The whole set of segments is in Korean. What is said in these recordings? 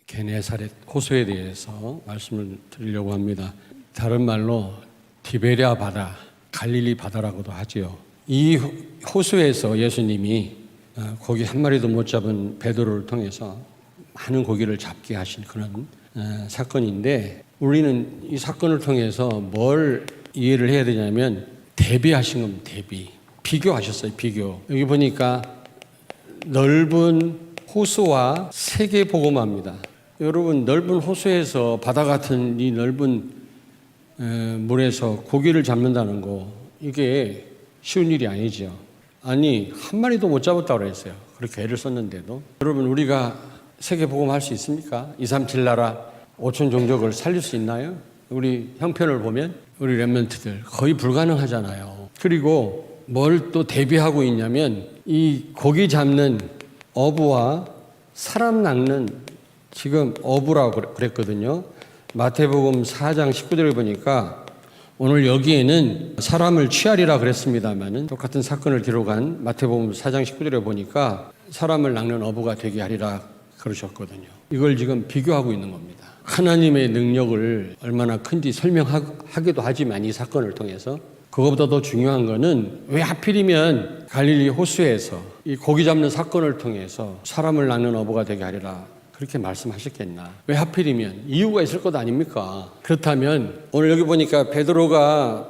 게네사렛 호수에 대해서 말씀을 드리려고 합니다. 다른 말로 디베랴 바다, 갈릴리 바다라고도 하지요. 이 호수에서 예수님이 고기 한 마리도 못 잡은 베드로를 통해서 많은 고기를 잡게 하신 그런 사건인데, 우리는 이 사건을 통해서 뭘 이해를 해야 되냐면 대비하신 겁니다. 대비. 비교하셨어요. 비교. 여기 보니까 넓은 호수와 세계복음화입니다. 여러분, 넓은 호수에서 바다 같은 이 넓은 물에서 고기를 잡는다는 거, 이게 쉬운 일이 아니죠. 아니, 한 마리도 못 잡았다고 그랬어요. 그렇게 애를 썼는데도. 여러분, 우리가 세계복음 할 수 있습니까? 237 나라 5천 종족을 살릴 수 있나요? 우리 형편을 보면 우리 렘넌트들 거의 불가능하잖아요. 그리고 뭘 또 대비하고 있냐면 이 고기 잡는 어부와 사람 낚는, 지금 어부라고 그랬거든요. 마태복음 4장 19절에 보니까 오늘 여기에는 사람을 취하리라 그랬습니다만은 똑같은 사건을 기록한 마태복음 4장 19절에 보니까 사람을 낚는 어부가 되게 하리라 그러셨거든요. 이걸 지금 비교하고 있는 겁니다. 하나님의 능력을 얼마나 큰지 설명하기도 하지만 이 사건을 통해서 그것보다 더 중요한 거는 왜 하필이면 갈릴리 호수에서 이 고기 잡는 사건을 통해서 사람을 낚는 어부가 되게 하리라 그렇게 말씀하셨겠나? 왜 하필이면? 이유가 있을 것 아닙니까? 그렇다면 오늘 여기 보니까 베드로가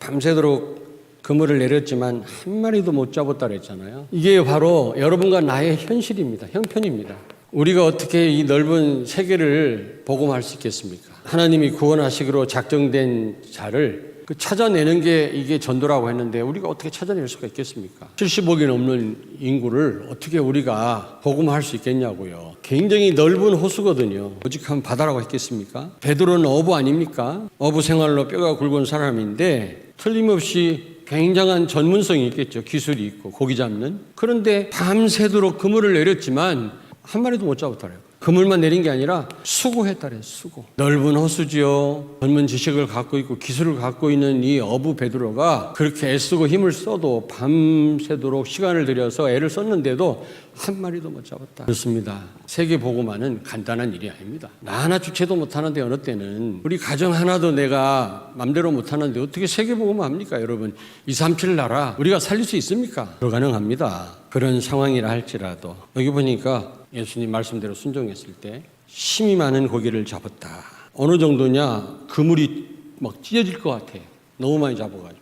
밤새도록 그물을 내렸지만 한 마리도 못 잡았다 그랬잖아요. 이게 바로 여러분과 나의 현실입니다. 형편입니다. 우리가 어떻게 이 넓은 세계를 복음할 수 있겠습니까? 하나님이 구원하시기로 작정된 자를 찾아내는 게 이게 전도라고 했는데 우리가 어떻게 찾아낼 수가 있겠습니까? 70억이 넘는 인구를 어떻게 우리가 복음할 수 있겠냐고요. 굉장히 넓은 호수거든요. 오직하면 바다라고 했겠습니까? 베드로는 어부 아닙니까? 어부 생활로 뼈가 굵은 사람인데 틀림없이 굉장한 전문성이 있겠죠. 기술이 있고 고기 잡는. 그런데 밤새도록 그물을 내렸지만 한 마리도 못 잡았다래요. 그물만 내린 게 아니라 수고했다래요. 수고. 넓은 호수지요. 전문 지식을 갖고 있고 기술을 갖고 있는 이 어부 베드로가 그렇게 애쓰고 힘을 써도 밤새도록 시간을 들여서 애를 썼는데도 한 마리도 못 잡았다. 그렇습니다. 세계 복음화는 간단한 일이 아닙니다. 나 하나 주체도 못하는데 어느 때는 우리 가정 하나도 내가 맘대로 못하는데 어떻게 세계 복음화 합니까? 여러분, 237 나라 우리가 살릴 수 있습니까? 불가능합니다. 그런 상황이라 할지라도 여기 보니까 예수님 말씀대로 순종했을 때 힘이 많은 고기를 잡았다. 어느 정도냐? 그물이 막 찢어질 것 같아. 너무 많이 잡아가지고.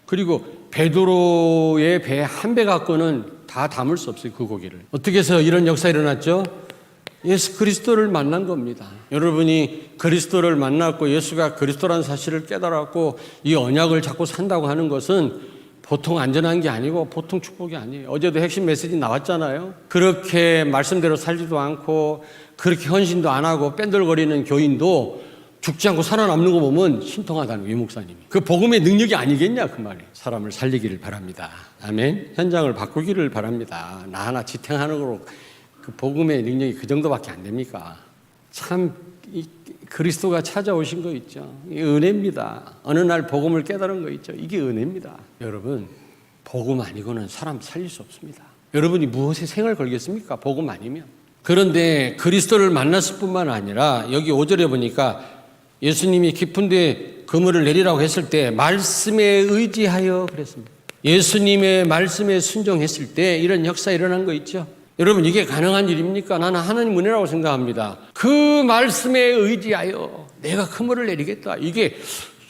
그리고 베드로의 배 한 배 갖고는 다 담을 수 없어요. 그 고기를. 어떻게 해서 이런 역사 일어났죠? 예수 그리스도를 만난 겁니다. 여러분이 그리스도를 만났고 예수가 그리스도라는 사실을 깨달았고 이 언약을 잡고 산다고 하는 것은 보통 안전한 게 아니고 보통 축복이 아니에요. 어제도 핵심 메시지 나왔잖아요. 그렇게 말씀대로 살지도 않고 그렇게 헌신도 안 하고 뺀들거리는 교인도 죽지 않고 살아남는 거 보면 신통하다는 위 목사님이. 그 복음의 능력이 아니겠냐 그 말이에요. 사람을 살리기를 바랍니다. 아멘. 현장을 바꾸기를 바랍니다. 나 하나 지탱하는 거로 그 복음의 능력이 그 정도밖에 안 됩니까? 참 그리스도가 찾아오신 거 있죠. 이게 은혜입니다. 어느 날 복음을 깨달은 거 있죠. 이게 은혜입니다. 여러분, 복음 아니고는 사람 살릴 수 없습니다. 여러분이 무엇에 생을 걸겠습니까? 복음 아니면. 그런데 그리스도를 만났을 뿐만 아니라 여기 5절에 보니까 예수님이 깊은 데 그물을 내리라고 했을 때 말씀에 의지하여 그랬습니다. 예수님의 말씀에 순종했을 때 이런 역사 일어난 거 있죠. 여러분, 이게 가능한 일입니까? 나는 하나님 은혜라고 생각합니다. 그 말씀에 의지하여 내가 그물을 내리겠다. 이게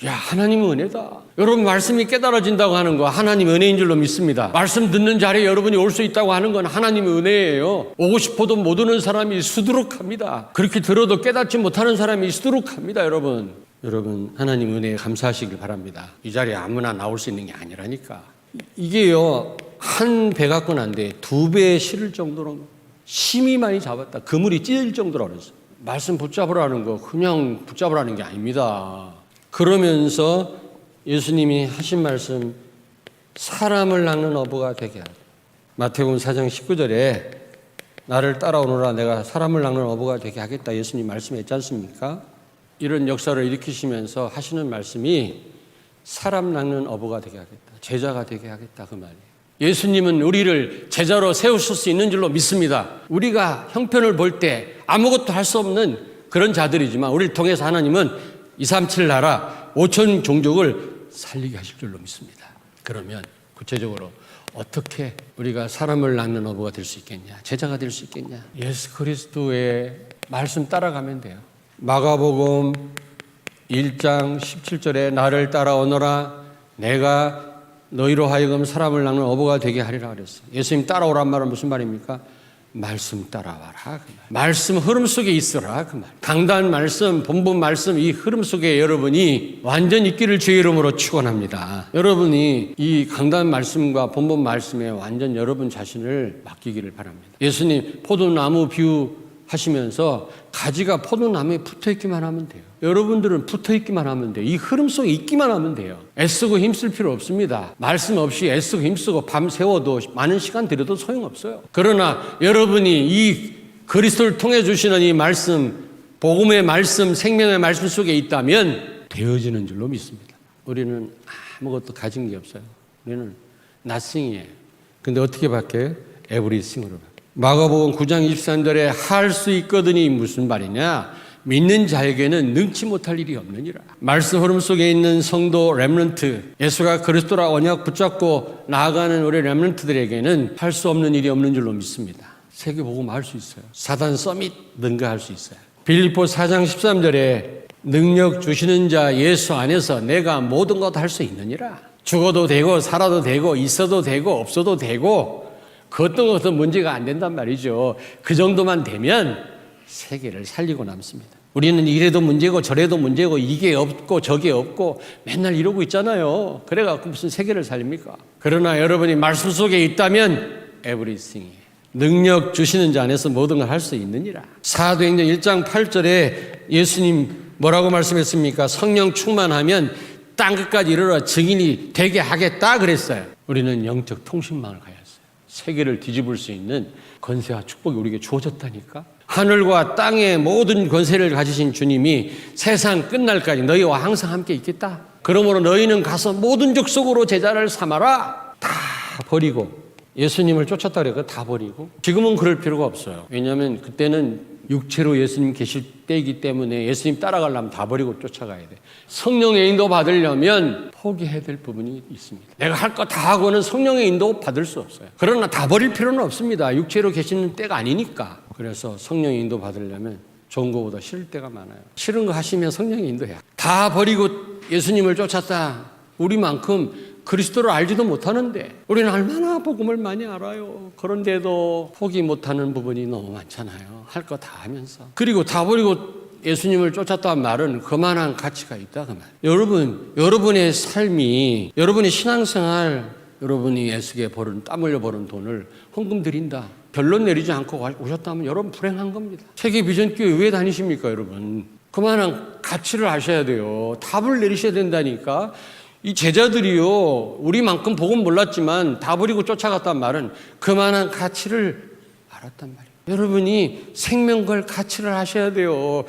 하나님의 은혜다. 여러분, 말씀이 깨달아진다고 하는 거 하나님 은혜인 줄로 믿습니다. 말씀 듣는 자리에 여러분이 올 수 있다고 하는 건 하나님의 은혜예요. 오고 싶어도 못 오는 사람이 수두룩합니다. 그렇게 들어도 깨닫지 못하는 사람이 수두룩합니다. 여러분, 하나님 은혜에 감사하시길 바랍니다. 이 자리에 아무나 나올 수 있는 게 아니라니까. 이게요, 한 배 갖고는 안 돼. 2배 실을 정도로 힘이 많이 잡았다. 그물이 찢어질 정도라고 그랬어요. 말씀 붙잡으라는 거 그냥 붙잡으라는 게 아닙니다. 그러면서 예수님이 하신 말씀, 사람을 낚는 어부가 되게 하라. 마태복음 4장 19절에 나를 따라오너라 내가 사람을 낚는 어부가 되게 하겠다 예수님 말씀했지 않습니까? 이런 역사를 일으키시면서 하시는 말씀이 사람 낚는 어부가 되게 하겠다. 제자가 되게 하겠다 그 말이에요. 예수님은 우리를 제자로 세우실 수 있는 줄로 믿습니다. 우리가 형편을 볼 때 아무것도 할 수 없는 그런 자들이지만 우리를 통해서 하나님은 237 나라 5천 종족을 살리게 하실 줄로 믿습니다. 그러면 구체적으로 어떻게 우리가 사람을 낳는 어부가 될 수 있겠냐, 제자가 될 수 있겠냐? 예수 그리스도의 말씀 따라가면 돼요. 마가복음 1장 17절에 나를 따라오너라 내가 너희로 하여금 사람을 낳는 어부가 되게 하리라 그랬어요. 예수님 따라오란 말은 무슨 말입니까? 말씀 따라와라 그 말. 말씀 흐름 속에 있어라 그 말. 강단 말씀, 본분 말씀 이 흐름 속에 여러분이 완전 있기를 주의 이름으로 축원합니다. 여러분이 이 강단 말씀과 본분 말씀에 완전 여러분 자신을 맡기기를 바랍니다. 예수님 포도나무 비유 하시면서 가지가 포도나무에 붙어있기만 하면 돼요. 여러분들은 붙어있기만 하면 돼요. 이 흐름 속에 있기만 하면 돼요. 애쓰고 힘쓸 필요 없습니다. 말씀 없이 애쓰고 힘쓰고 밤 새워도 많은 시간 들여도 소용없어요. 그러나 여러분이 이 그리스도를 통해 주시는 이 말씀, 복음의 말씀, 생명의 말씀 속에 있다면 되어지는 줄로 믿습니다. 우리는 아무것도 가진 게 없어요. 우리는 nothing이에요. 근데 어떻게 바뀌어요? everything으로 바뀌어요. 마가복음 9장 23절에 할 수 있거든이 무슨 말이냐? 믿는 자에게는 능치 못할 일이 없느니라. 말씀 흐름 속에 있는 성도 렘넌트, 예수가 그리스도라 언약 붙잡고 나아가는 우리 렘넌트들에게는 할 수 없는 일이 없는 줄로 믿습니다. 세계복음 할 수 있어요. 사단 서밋 능가할 수 있어요. 빌립보 4장 13절에 능력 주시는 자 예수 안에서 내가 모든 것 할 수 있느니라. 죽어도 되고 살아도 되고 있어도 되고 없어도 되고 그 어떤 문제가 안 된단 말이죠. 그 정도만 되면 세계를 살리고 남습니다. 우리는 이래도 문제고 저래도 문제고 이게 없고 저게 없고 맨날 이러고 있잖아요. 그래갖고 무슨 세계를 살립니까? 그러나 여러분이 말씀 속에 있다면 everything이에요. 능력 주시는 자 안에서 모든 걸 할 수 있느니라. 사도행전 1장 8절에 예수님 뭐라고 말씀했습니까? 성령 충만하면 땅 끝까지 이르러 증인이 되게 하겠다 그랬어요. 우리는 영적 통신망을 가야 했어요. 세계를 뒤집을 수 있는 권세와 축복이 우리에게 주어졌다니까. 하늘과 땅의 모든 권세를 가지신 주님이 세상 끝날까지 너희와 항상 함께 있겠다. 그러므로 너희는 가서 모든 족속으로 제자를 삼아라. 다 버리고 예수님을 쫓았다 그래요. 다 버리고. 지금은 그럴 필요가 없어요. 왜냐하면 그때는 육체로 예수님 계실 때이기 때문에 예수님 따라가려면 다 버리고 쫓아가야 돼. 성령의 인도 받으려면 포기해야 될 부분이 있습니다. 내가 할 거 다 하고는 성령의 인도 받을 수 없어요. 그러나 다 버릴 필요는 없습니다. 육체로 계시는 때가 아니니까. 그래서 성령의 인도 받으려면 좋은 거보다 싫을 때가 많아요. 싫은 거 하시면 성령의 인도야. 다 버리고 예수님을 쫓았다. 우리만큼 그리스도를 알지도 못하는데 우리는 얼마나 복음을 많이 알아요. 그런데도 포기 못하는 부분이 너무 많잖아요. 할 거 다 하면서. 그리고 다 버리고 예수님을 쫓았다는 말은 그만한 가치가 있다 그 말. 여러분의 삶이, 여러분의 신앙생활, 여러분이 애쓰게 벌은 땀 흘려 벌은 돈을 헌금 드린다. 결론 내리지 않고 오셨다면 여러분 불행한 겁니다. 세계 비전교회 왜 다니십니까 여러분? 그만한 가치를 아셔야 돼요. 답을 내리셔야 된다니까. 이 제자들이요, 우리만큼 복음 몰랐지만 다 버리고 쫓아갔단 말은 그만한 가치를 알았단 말이에요. 여러분이 생명 걸 가치를 하셔야 돼요.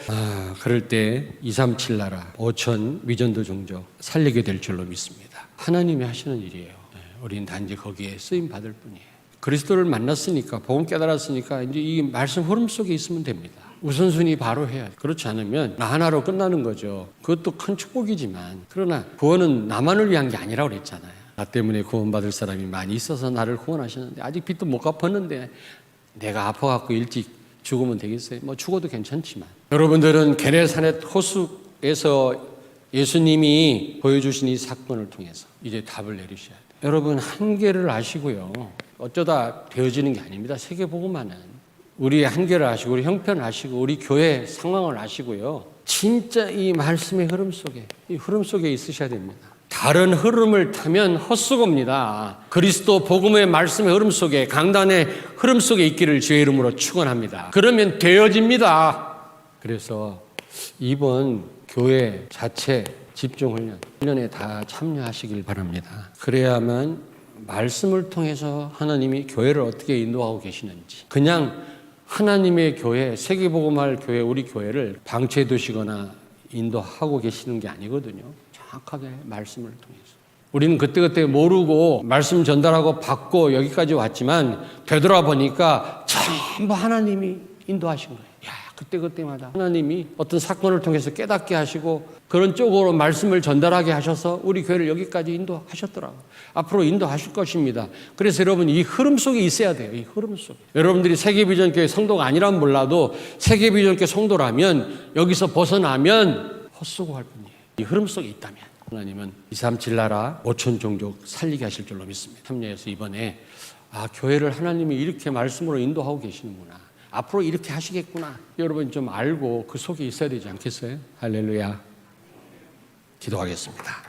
그럴 때 237 나라 5천 미전도 종족 살리게 될 줄로 믿습니다. 하나님이 하시는 일이에요. 우리는 단지 거기에 쓰임 받을 뿐이에요. 그리스도를 만났으니까, 복음 깨달았으니까 이제 이 말씀 흐름 속에 있으면 됩니다. 우선순위 바로 해야 돼. 그렇지 않으면 나 하나로 끝나는 거죠. 그것도 큰 축복이지만, 그러나 구원은 나만을 위한 게 아니라고 그랬잖아요. 나 때문에 구원받을 사람이 많이 있어서 나를 구원하셨는데 아직 빚도 못 갚았는데 내가 아파갖고 일찍 죽으면 되겠어요? 뭐 죽어도 괜찮지만. 여러분들은 게네사렛 호수에서 예수님이 보여주신 이 사건을 통해서 이제 답을 내리셔야 돼요. 여러분 한계를 아시고요. 어쩌다 되어지는 게 아닙니다. 세계복음화는. 우리의 한계를 아시고 우리 형편을 아시고 우리 교회 상황을 아시고요. 진짜 이 말씀의 흐름 속에, 이 흐름 속에 있으셔야 됩니다. 다른 흐름을 타면 헛수고입니다. 그리스도 복음의 말씀의 흐름 속에, 강단의 흐름 속에 있기를 주의 이름으로 축원합니다. 그러면 되어집니다. 그래서 이번 교회 자체 집중훈련에 다 참여하시길 바랍니다. 그래야만 말씀을 통해서 하나님이 교회를 어떻게 인도하고 계시는지, 그냥 하나님의 교회, 세계복음할 교회, 우리 교회를 방치해 두시거나 인도하고 계시는 게 아니거든요. 정확하게 말씀을 통해서. 우리는 그때그때 모르고 말씀 전달하고 받고 여기까지 왔지만 되돌아보니까 전부 하나님이 인도하신 거예요. 야, 그때마다 하나님이 어떤 사건을 통해서 깨닫게 하시고 그런 쪽으로 말씀을 전달하게 하셔서 우리 교회를 여기까지 인도하셨더라고요. 앞으로 인도하실 것입니다. 그래서 여러분 이 흐름 속에 있어야 돼요. 이 흐름 속에. 여러분들이 세계비전교회 성도가 아니라면 몰라도 세계비전교회 성도라면 여기서 벗어나면 헛수고할 뿐이에요. 이 흐름 속에 있다면 하나님은 237나라 5천 종족 살리게 하실 줄로 믿습니다. 참여해서 이번에 교회를 하나님이 이렇게 말씀으로 인도하고 계시는구나. 앞으로 이렇게 하시겠구나. 여러분 좀 알고 그 속에 있어야 되지 않겠어요? 할렐루야. 기도하겠습니다.